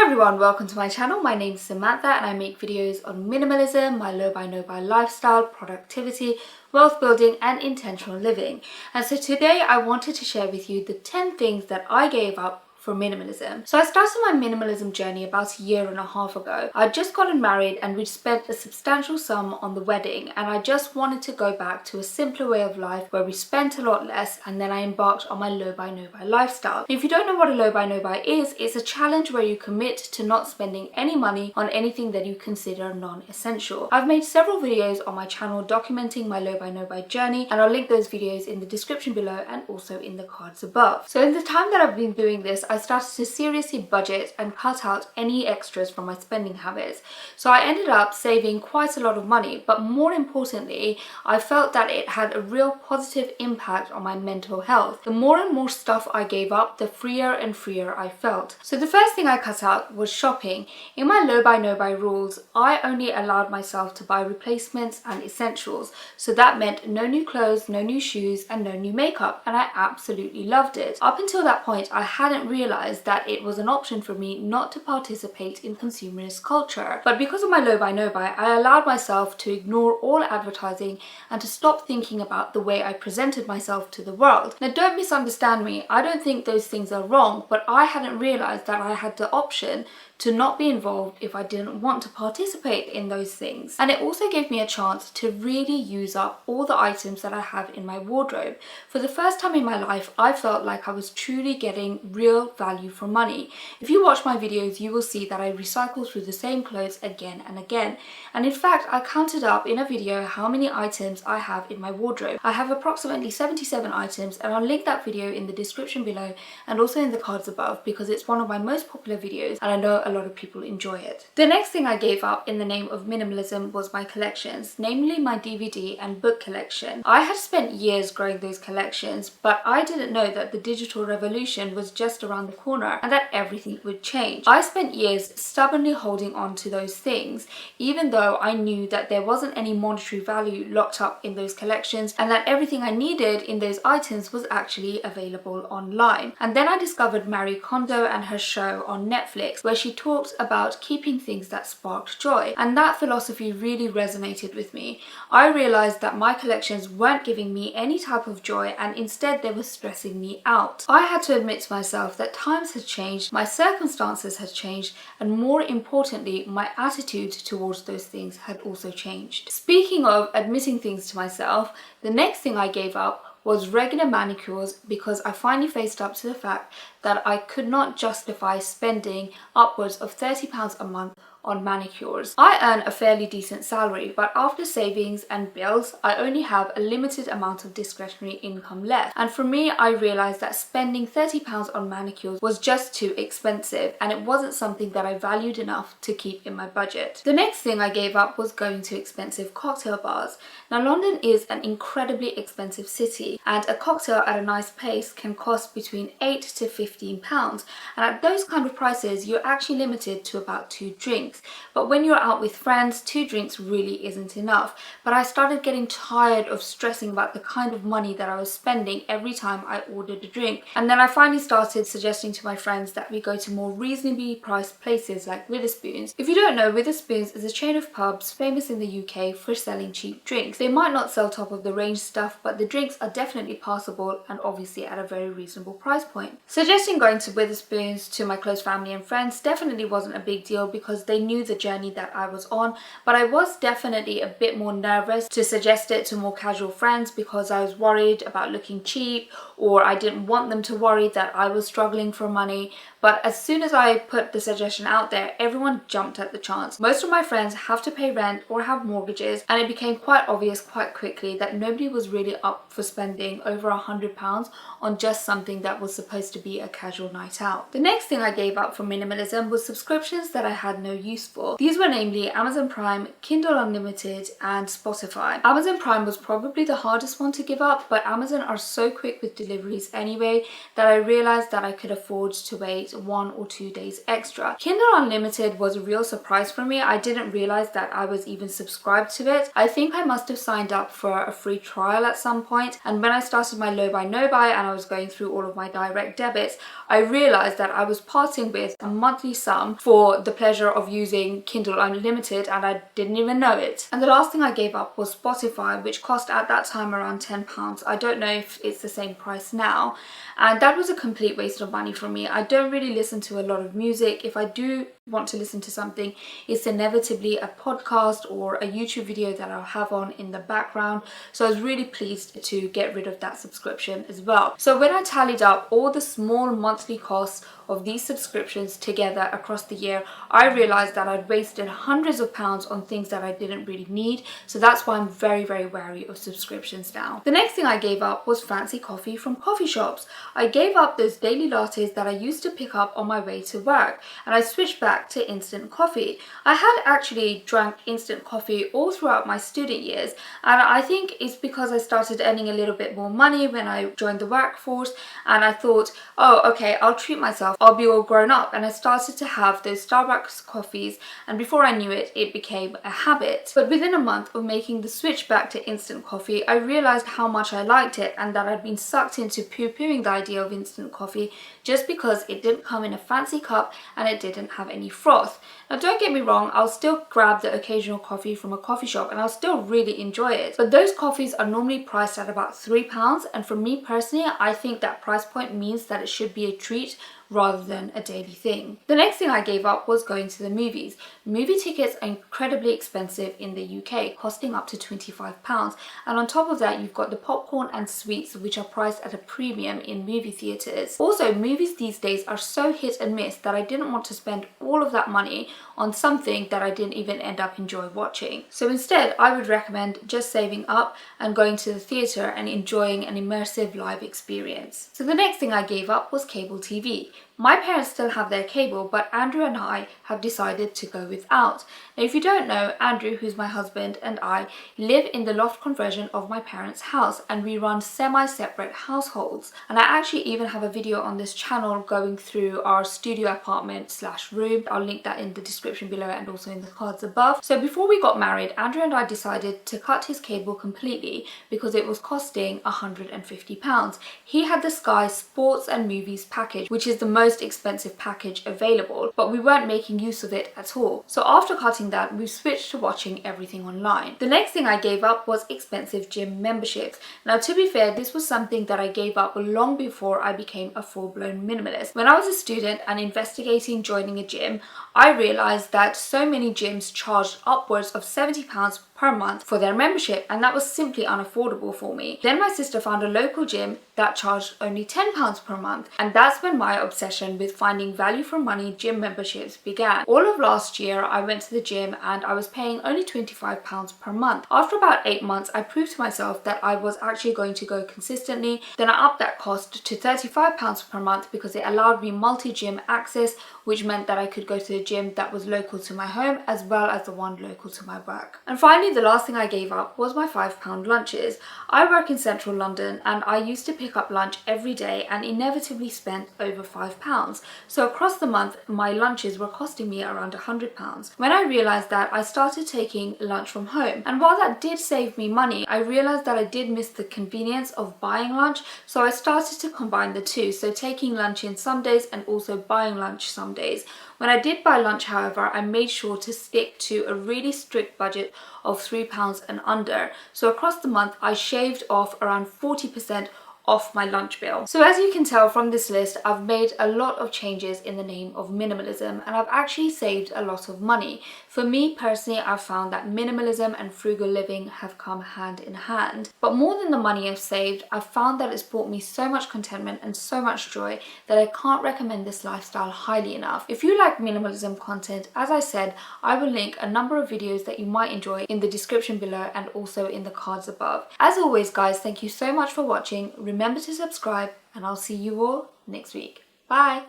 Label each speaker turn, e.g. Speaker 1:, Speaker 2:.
Speaker 1: Hi everyone, welcome to my channel. My name is Samantha and I make videos on minimalism, my low by no buy lifestyle, productivity, wealth building and intentional living. And so today I wanted to share with you the 10 things that I gave up for minimalism. So I started my minimalism journey about a year and a half ago. I'd just gotten married and we'd spent a substantial sum on the wedding, and I just wanted to go back to a simpler way of life where we spent a lot less, and then I embarked on my low buy no buy lifestyle. If you don't know what a low buy no buy is, it's a challenge where you commit to not spending any money on anything that you consider non-essential. I've made several videos on my channel documenting my low buy no buy journey, and I'll link those videos in the description below and also in the cards above. So in the time that I've been doing this, I started to seriously budget and cut out any extras from my spending habits. So I ended up saving quite a lot of money, but more importantly, I felt that it had a real positive impact on my mental health. The more and more stuff I gave up, the freer and freer I felt. So the first thing I cut out was shopping. In my low buy no buy rules, I only allowed myself to buy replacements and essentials. So that meant no new clothes, no new shoes, and no new makeup, and I absolutely loved it. Up until that point, I hadn't realized that it was an option for me not to participate in consumerist culture. But because of my low buy no buy, I allowed myself to ignore all advertising and to stop thinking about the way I presented myself to the world. Now don't misunderstand me, I don't think those things are wrong, but I hadn't realized that I had the option to not be involved if I didn't want to participate in those things. And it also gave me a chance to really use up all the items that I have in my wardrobe. For the first time in my life, I felt like I was truly getting real value for money. If you watch my videos, you will see that I recycle through the same clothes again and again. And in fact, I counted up in a video how many items I have in my wardrobe. I have approximately 77 items, and I'll link that video in the description below and also in the cards above because it's one of my most popular videos and I know a lot of people enjoy it. The next thing I gave up in the name of minimalism was my collections, namely my DVD and book collection. I had spent years growing those collections, but I didn't know that the digital revolution was just around the corner and that everything would change. I spent years stubbornly holding on to those things, even though I knew that there wasn't any monetary value locked up in those collections and that everything I needed in those items was actually available online. And then I discovered Marie Kondo and her show on Netflix, where she talked about keeping things that sparked joy, and that philosophy really resonated with me. I realized that my collections weren't giving me any type of joy and instead they were stressing me out. I had to admit to myself that times had changed, my circumstances had changed, and more importantly, my attitude towards those things had also changed. Speaking of admitting things to myself, the next thing I gave up was regular manicures because I finally faced up to the fact that I could not justify spending upwards of £30 a month on manicures. I earn a fairly decent salary, but after savings and bills, I only have a limited amount of discretionary income left. And for me, I realized that spending £30 on manicures was just too expensive and it wasn't something that I valued enough to keep in my budget. The next thing I gave up was going to expensive cocktail bars. Now, London is an incredibly expensive city and a cocktail at a nice place can cost between £8 to £15, and at those kind of prices, you're actually limited to about 2 drinks. But when you're out with friends, 2 drinks really isn't enough. But I started getting tired of stressing about the kind of money that I was spending every time I ordered a drink. And then I finally started suggesting to my friends that we go to more reasonably priced places like Witherspoons. If you don't know, Witherspoons is a chain of pubs famous in the UK for selling cheap drinks. They might not sell top of the range stuff, but the drinks are definitely passable and obviously at a very reasonable price point. Suggesting going to Witherspoons to my close family and friends definitely wasn't a big deal because they knew the journey that I was on, but I was definitely a bit more nervous to suggest it to more casual friends because I was worried about looking cheap, or I didn't want them to worry that I was struggling for money. But as soon as I put the suggestion out there, everyone jumped at the chance. Most of my friends have to pay rent or have mortgages, and it became quite obvious quite quickly that nobody was really up for spending over £100 on just something that was supposed to be a casual night out. The next thing I gave up for minimalism was subscriptions that I had no use for. These were namely Amazon Prime, Kindle Unlimited, and Spotify. Amazon Prime was probably the hardest one to give up, but Amazon are so quick with deliveries anyway that I realized that I could afford to wait it 1 or 2 days extra. Kindle Unlimited was a real surprise for me. I didn't realize that I was even subscribed to it. I think I must have signed up for a free trial at some point, and when I started my Low Buy No Buy and I was going through all of my direct debits, I realized that I was parting with a monthly sum for the pleasure of using Kindle Unlimited, and I didn't even know it. And the last thing I gave up was Spotify, which cost at that time around £10. I don't know if it's the same price now, and that was a complete waste of money for me. I don't really listen to a lot of music. If I do want to listen to something, it's inevitably a podcast or a YouTube video that I'll have on in the background. So I was really pleased to get rid of that subscription as well. So when I tallied up all the small monthly costs of these subscriptions together across the year, I realized that I'd wasted hundreds of pounds on things that I didn't really need. So that's why I'm very, very wary of subscriptions now. The next thing I gave up was fancy coffee from coffee shops. I gave up those daily lattes that I used to pick up on my way to work, and I switched back to instant coffee. I had actually drank instant coffee all throughout my student years, and I think it's because I started earning a little bit more money when I joined the workforce, and I thought, oh, okay, I'll treat myself, I'll be all grown up, and I started to have those Starbucks coffees, and before I knew it, it became a habit. But within a month of making the switch back to instant coffee, I realized how much I liked it, and that I'd been sucked into poo-pooing the idea of instant coffee just because it didn't come in a fancy cup and it didn't have any froth. Now don't get me wrong, I'll still grab the occasional coffee from a coffee shop and I'll still really enjoy it, but those coffees are normally priced at about £3, and for me personally, I think that price point means that it should be a treat rather than a daily thing. The next thing I gave up was going to the movies. Movie tickets are incredibly expensive in the UK, costing up to £25, and on top of that you've got the popcorn and sweets, which are priced at a premium in movie theatres. Also, movies these days are so hit and miss that I didn't want to spend all of that money on something that I didn't even end up enjoying watching. So instead, I would recommend just saving up and going to the theatre and enjoying an immersive live experience. So the next thing I gave up was cable TV. My parents still have their cable, but Andrew and I have decided to go without. Now, if you don't know, Andrew, who's my husband, and I live in the loft conversion of my parents' house, and we run semi-separate households. And I actually even have a video on this channel going through our studio apartment / room. I'll link that in the description below and also in the cards above. So before we got married, Andrew and I decided to cut his cable completely because it was costing £150. He had the Sky Sports and Movies package, which is the most expensive package available, but we weren't making use of it at all. So after cutting that, we switched to watching everything online. The next thing I gave up was expensive gym memberships. Now, to be fair, this was something that I gave up long before I became a full-blown minimalist. When I was a student and investigating joining a gym, I realized that so many gyms charged upwards of £70 per month for their membership, and that was simply unaffordable for me. Then my sister found a local gym that charged only £10 per month, and that's when my obsession with finding value for money gym memberships began. All of last year I went to the gym and I was paying only £25 per month. After about 8 months, I proved to myself that I was actually going to go consistently. Then I upped that cost to £35 per month because it allowed me multi-gym access, which meant that I could go to a gym that was local to my home as well as the one local to my work. And finally, the last thing I gave up was my £5 lunches. I work in central London and I used to pick up lunch every day and inevitably spent over £5. So across the month, my lunches were costing me around £100. When I realized that, I started taking lunch from home. And while that did save me money, I realized that I did miss the convenience of buying lunch. So I started to combine the two. So taking lunch in some days and also buying lunch some days. When I did buy lunch, however, I made sure to stick to a really strict budget of £3 and under. So across the month, I shaved off around 40% off my lunch bill. So as you can tell from this list, I've made a lot of changes in the name of minimalism, and I've actually saved a lot of money. For me personally, I've found that minimalism and frugal living have come hand in hand. But more than the money I've saved, I've found that it's brought me so much contentment and so much joy that I can't recommend this lifestyle highly enough. If you like minimalism content, as I said, I will link a number of videos that you might enjoy in the description below and also in the cards above. As always, guys, thank you so much for watching. Remember to subscribe, and I'll see you all next week. Bye!